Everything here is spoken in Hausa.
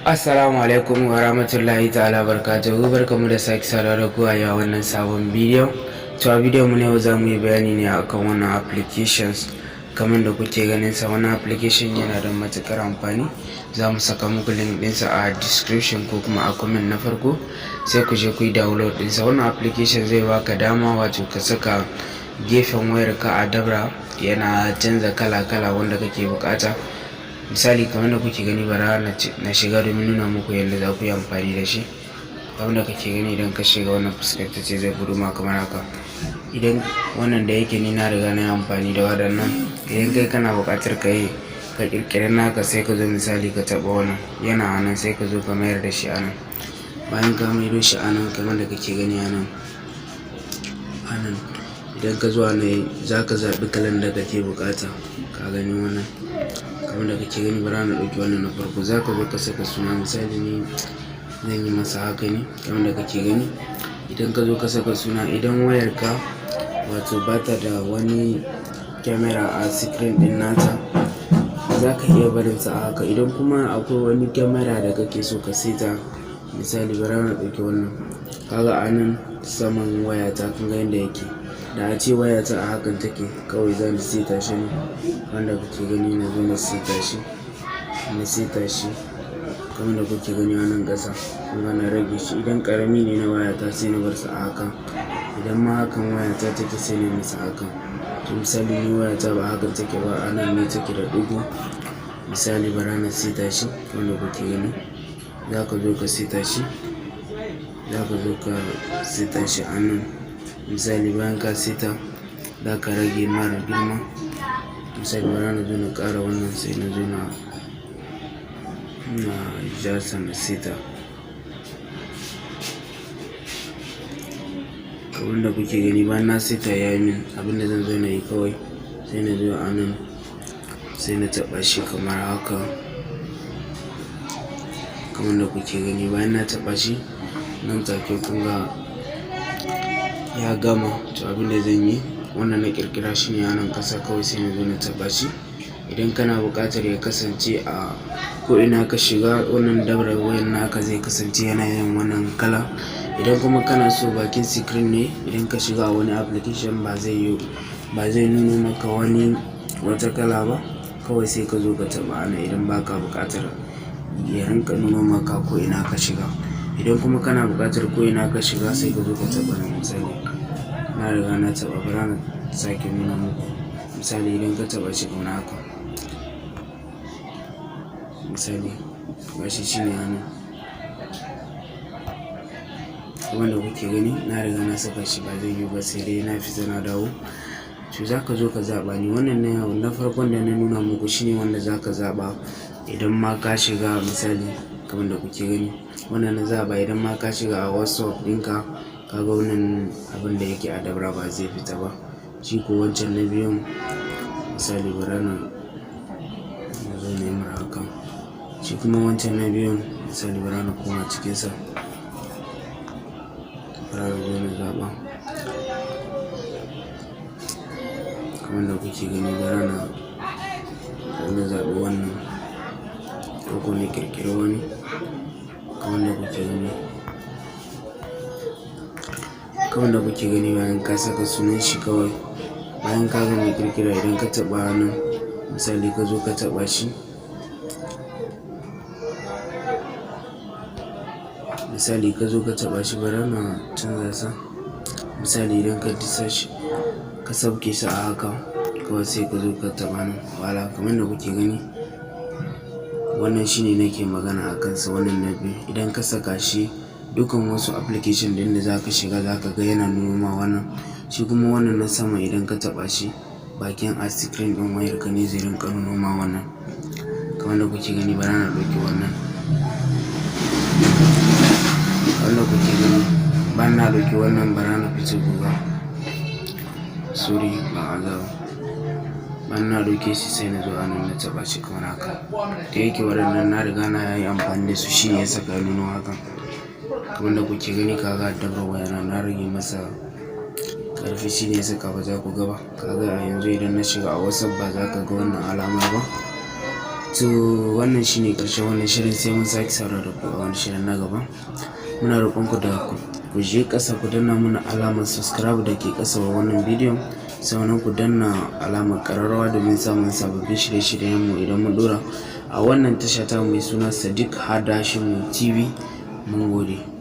Assalamu alaikum wa rahmatullahi ta'ala barkatuhu, barkamu da sake saduwa da ku a wannan sabon bidiyo. To a bidiyon mu na yau za mu yi bayani ne akan wannan applications. Kamar da kuke ganin sa, wannan application yana da matukar amfani. Za mu saka muku link ɗinsa a description ko kuma a comment na farko, sai ku je ku yi download ɗinsa. Wannan application zai baka dama wato ka saka gefen wayarka a dabra, yana canza kala wanda kake bukata. Misali kamar da kuke gani, bara na shiga domin nuna muku yadda za ku yi amfani da shi. Kamar da kake gani, idan ka shiga wannan fuskar ta ce zai gudu ma kamar haka. Idan wannan da yake ni na riga na yi amfani da waɗannan, idan kai kana buƙatar ka ƙirƙiri naka, sai ka zo misali ka taɓa wannan, yana anan sai ka zo ka mayar da shi anan. Bayan ka maido shi anan kamar da kake gani anan, idan ka zo anan za ka zaɓi kalan da kake buƙata. Ka gani wannan kamar da kake gani, bara na ɗauki wannan na farko. Za ka zo ka saka suna, misali ni zan yi masa haka ne. Kamar da kake gani, idan ka zo ka saka suna, idan wayarka wato bata da wani kyamara a screen ɗin nata, za ka iya barinsa a haka. Idan kuma akwai wani kyamara da kake so ka seta, misali bara na ɗauki wannan. Kaga anan saman wayata kun ga yadda yake. Da a ce wayata a hakan take, kawai zan seta shi ne. Wanda kuke gani na zo na seta shi kamar da kuke gani a nan ƙasa. Kuma na rage shi. Idan ƙarami ne na wayata sai na bar sa a hakan. Idan ma hakan wayata take sai na masa hakan. To misali ni wayata ba hakan take ba, a nan ne take da ɗigo. Misali bara na seta shi kamar da kuke gani. Za ka zo ka seta shi, a nan. Misali bayan ka seta, za ka rage mara girma. Misali bara na zo na ƙara wannan, sai na zo na jasa na seta. Kamar da kuke gani, bayan na seta ya yi min, abinda zan zo na yi kawai, sai na zo a nan sai na taɓa shi kamar haka. Kamar da kuke gani, bayan na taɓa shi nan take kun ga ya gama. To abinda zan yi, wannan na ƙirƙira shi ne a nan ƙasa, kawai sai na zo na taɓa shi. Idan kana buƙatar ya kasance a ko ina ka shiga, wannan dabrar wayar naka zai kasance yana yin wannan kala. Idan kuma kana so bakin screen ne, idan ka shiga a wani application ba zai nuna maka wata kala ba, kawai sai ka zo ka taɓa anan idan baka buƙatar ya rinka nuna maka ko ina ka shiga. Idan kuma kana buƙatar ko ina ka shiga, sai ka zo ka taɓa nan. Misali na riga na taɓa, bara na sake nuna muku. Misali idan ka taɓa shi kamar haka, misali gashi shine hannu. Wanda kuke gani na riga na saka shi, ba zai yi ba sai dai na fita na dawo. To za ka zo ka zaɓa ni. Wannan na farkon da na nuna muku shine wanda za ka zaɓa idan ma ka shiga. Misali kamar da kuke gani, wannan na zaɓa idan ma ka shiga a WhatsApp ɗinka, kaga wannan abin da yake a dabra ba zai fita ba. Shi ko wancan na biyun, misali bara na zo na yi mara hakan. Shi kuma wancan na biyun, misali bara na koma cikinsa, bara na zo na zaɓa. Kamar da kuke gani, bara na zaɓi wannan ko na ƙirƙiri wani. Kamar da kuke gani, bayan ka saka sunan shi, kawai bayan ka gama ƙirƙira, idan ka taɓa nan, misali ka zo ka taɓa shi. Bara na canza sa. Misali idan ka disa shi, ka sauke shi a haka, kawai sai ka zo ka taɓa nan. Wala kamar da kuke gani, wannan shine nake magana a kansa, wannan na biyu. Idan ka saka shi, dukkan wasu application ɗin da za ka shiga za ka ga yana nuna ma wannan. Shi kuma wannan na sama, idan ka taɓa shi, bakin a screen ɗin wayarka ne zai rinka nuna ma wannan. Kamar da kuke gani, bara na ɗauki wannan. Bayan na ɗauki wannan, bara na fice guga. Bayan na ɗauke shi, sai na zo a nan na taɓa shi kamar haka. Da yake waɗannan na riga na yi amfani da su, shi ne ya saka nuna hakan. Kamar da kuke gani, kaga dabrar wayana na rage masa ƙarfi, shi ne ya saka ba za ku ga ba. Kaga a yanzu idan na shiga a WhatsApp ba za ka ga wannan alamar ba. to wannan shine karshen wannan shirin, sai mun sake saurara ku a wani shirin na gaba. Muna roƙon ku da ku je ƙasa ku danna mana alamar subscribe da ke ƙasa wa wannan bidiyon, sannan ku danna alamar ƙararrawa domin samun sababbin shirye-shiryen mu idan mun dora a wannan tasha ta mai suna Sadiq Hadashim TV. Mun gode.